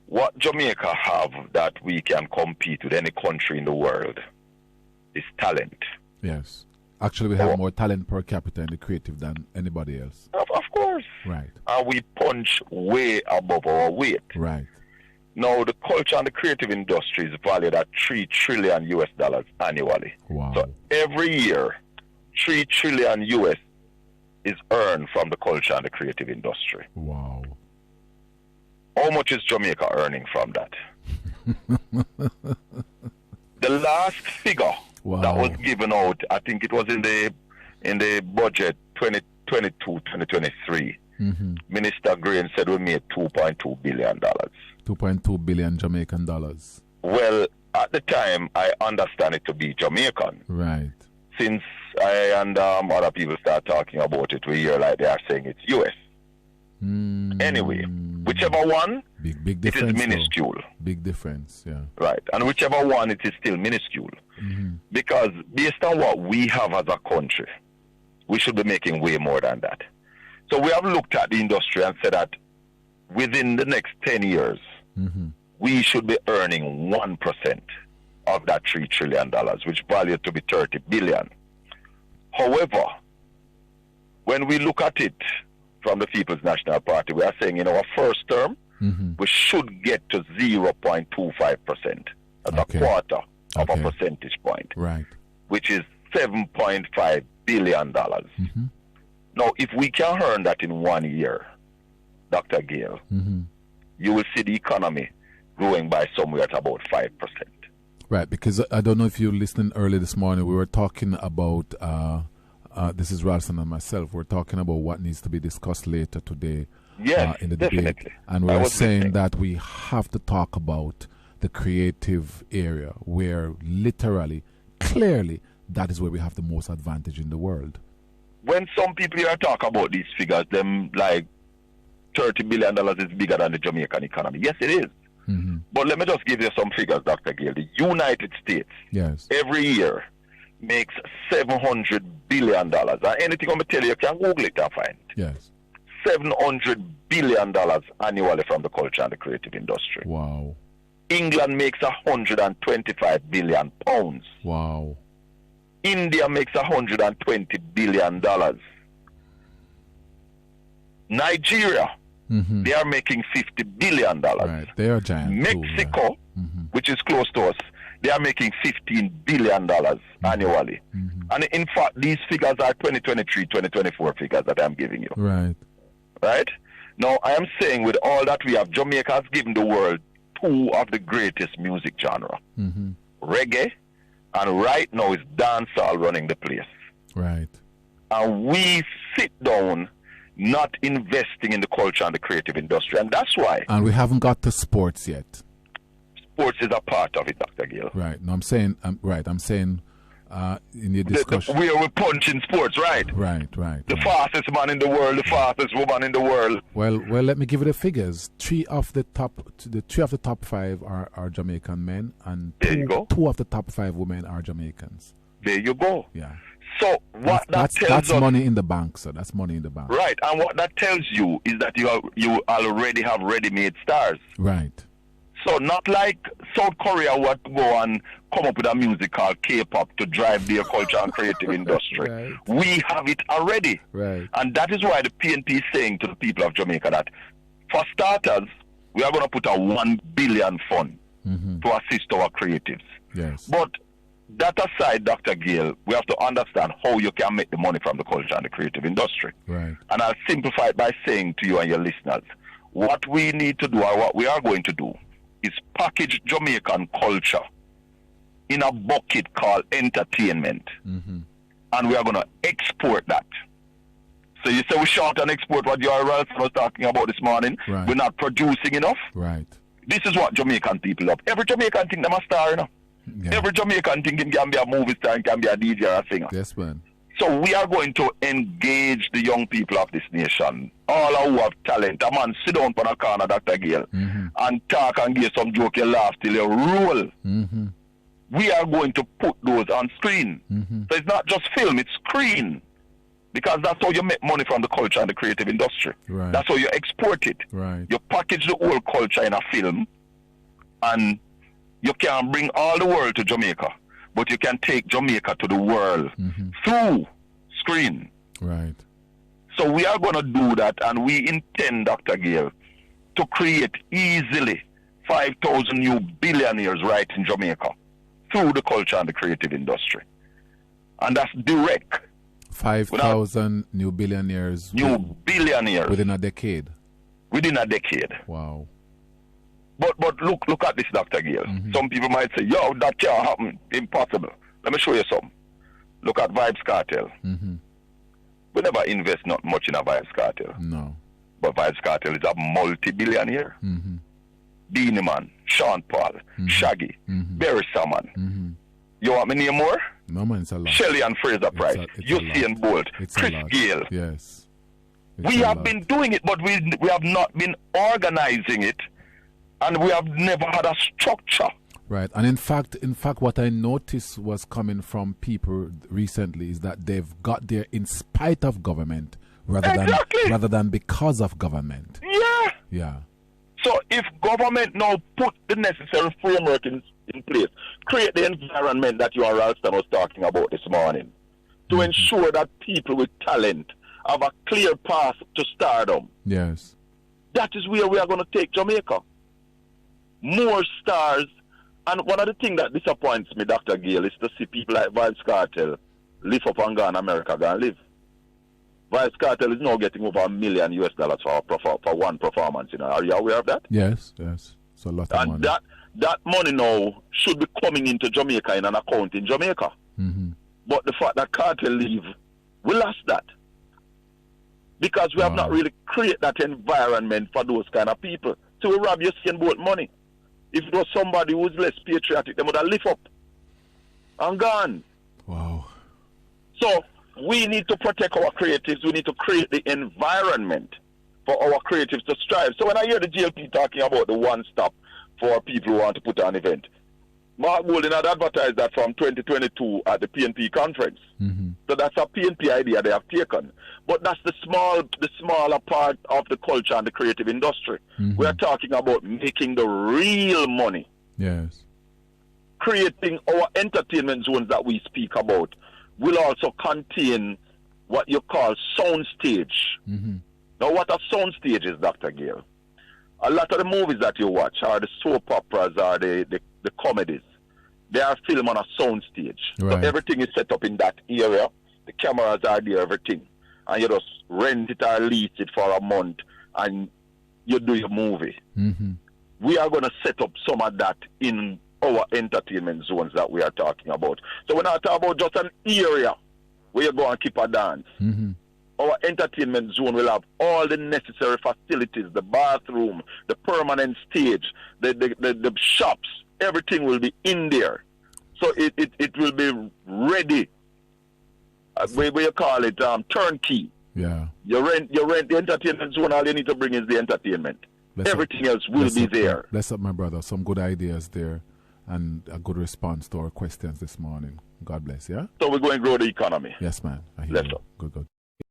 what Jamaica have that we can compete with any country in the world is talent. Yes. Actually, we have more talent per capita in the creative than anybody else. Of course. Right. And we punch way above our weight. Right. Now, the culture and the creative industry is valued at $3 trillion annually. Wow. So every year, $3 trillion is earned from the culture and the creative industry. Wow. How much is Jamaica earning from that? The last figure that was given out, I think it was in the budget 2022-2023. Minister Green said we made $2.2 billion. 2.2 billion Jamaican dollars. Well, at the time, I understand it to be Jamaican. Right. Since I and other people start talking about it, we hear like they are saying it's US. Anyway, whichever one, big difference, it is minuscule. Though. Big difference, yeah. Right, and whichever one, it is still minuscule. Because based on what we have as a country, we should be making way more than that. So we have looked at the industry and said that within the next 10 years, we should be earning 1% of that $3 trillion, which valued to be $30 billion. However, when we look at it from the People's National Party, we are saying in our first term, we should get to 0.25%. That's a quarter of a percentage point, right? Which is $7.5 billion. Now, if we can earn that in 1 year, Dr. Gale, you will see the economy growing by somewhere at about 5%. Right, because I don't know if you listened early this morning, we were talking about, this is Ralston and myself, we're talking about what needs to be discussed later today in the debate. And we were saying that we have to talk about the creative area where literally, clearly, that is where we have the most advantage in the world. When some people here talk about these figures, them like $30 billion is bigger than the Jamaican economy. Yes, it is. But let me just give you some figures, Dr. Gale. The United States, every year, makes $700 billion. And anything I'm going to tell you, you can Google it and find. Yes. $700 billion annually from the culture and the creative industry. Wow. England makes 125 billion pounds. Wow. India makes $120 billion. Nigeria, they are making $50 billion. Right. They are giant. Mexico, which is close to us, they are making $15 billion annually. And in fact, these figures are 2023, 2024 figures that I'm giving you. Right. Right? Now, I am saying with all that we have, Jamaica has given the world two of the greatest music genre. Reggae, and right now is dancehall running the place. Right. And we sit down not investing in the culture and the creative industry. And that's why. And we haven't got to sports yet. Sports is a part of it, Dr. Gale. Right. No, I'm saying, I'm saying in your discussion. Where we punch in sports, right? Right. The fastest man in the world, the fastest woman in the world. Well, let me give you the figures. Three of the top five are Jamaican men, and two of the top five women are Jamaicans. There you go. Yeah. So what tells us, that's money in the bank, so that's money in the bank. Right, and what that tells you is that you already have ready-made stars. Right. So not like South Korea would go and come up with a music called K-pop to drive their culture and creative industry. Right. We have it already. Right. And that is why the PNP is saying to the people of Jamaica that, for starters, we are going to put a $1 billion fund to assist our creatives. Yes. But that aside, Dr. Gale, we have to understand how you can make the money from the culture and the creative industry. Right. And I'll simplify it by saying to you and your listeners, what we need to do, or what we are going to do, is package Jamaican culture in a bucket called entertainment. And we are going to export that. So you say we short and export what your Ralph was talking about this morning. Right. We're not producing enough. Right. This is what Jamaican people love. Every Jamaican think they're a star, you know. Yeah. Every Jamaican thinking can be a movie star and can be a DJ or a singer. Yes, man. So we are going to engage the young people of this nation, all who have talent. A man sit down on a corner, Dr. Gale, and talk and give some joke, you laugh till you roll. We are going to put those on screen. So it's not just film, it's screen. Because that's how you make money from the culture and the creative industry. Right. That's how you export it. Right. You package the whole culture in a film, And you can bring all the world to Jamaica, but you can take Jamaica to the world through screen. Right. So we are going to do that, and we intend, Dr. Gale, to create easily 5,000 new billionaires right in Jamaica through the culture and the creative industry. And that's direct. 5,000 new billionaires. Billionaires. Within a decade. Within a decade. Wow. But look at this, Dr. Gale. Some people might say, yo, that can't happen. Impossible. Let me show you something. Look at Vibes Cartel. We never invest not much in a Vibes Cartel. No. But Vibes Cartel is a multi-billionaire. Beanie Man, Sean Paul, Shaggy, Barry Salmon. You want me to name more? No, man, it's a lot. Shelley and Fraser Price, Usain Bolt, Chris Gayle. Yes. We have been doing it, but we have not been organizing it, and we have never had a structure. Right, and in fact, what I noticed was coming from people recently is that they've got there in spite of government, rather than because of government. Yeah. Yeah. So if government now put the necessary framework in place, create the environment that you and Ralston was talking about this morning, to ensure that people with talent have a clear path to stardom. Yes. That is where we are going to take Jamaica. More stars. And one of the things that disappoints me, Dr. Gale, is to see people like Vibes Cartel live up and go in America, go and live. Vibes Cartel is now getting over $1 million for one performance. You know, are you aware of that? Yes. It's a lot of money. And that money now should be coming into Jamaica in an account in Jamaica. But the fact that Cartel leave, we lost that. Because we have not really created that environment for those kind of people. So we rob Usain Bolt money. If it was somebody who was less patriotic, they would have lift up and gone. Wow. So we need to protect our creatives. We need to create the environment for our creatives to strive. So when I hear the GLP talking about the one-stop for people who want to put on an event, Mark Golden had advertised that from 2022 at the PNP conference. So that's a PNP idea they have taken. But that's the smaller part of the culture and the creative industry. We are talking about making the real money. Yes. Creating our entertainment zones that we speak about will also contain what you call sound stage. Now, what a sound stage is, Dr. Gale? A lot of the movies that you watch, or the soap operas, or the comedies, they are filmed on a sound stage. Right. So everything is set up in that area. The cameras are there, everything. And you just rent it or lease it for a month, and you do your movie. We are going to set up some of that in our entertainment zones that we are talking about. So we're not talking about just an area where you go and keep a dance. Our entertainment zone will have all the necessary facilities, the bathroom, the permanent stage, the shops, everything will be in there. So it will be ready. We call it turnkey. Yeah. You rent the entertainment zone, all you need to bring is the entertainment. Everything else will be there. Bless up, my brother. Some good ideas there and a good response to our questions this morning. God bless, yeah? So we're going to grow the economy. Yes, man. I hear Bless you. up. Good.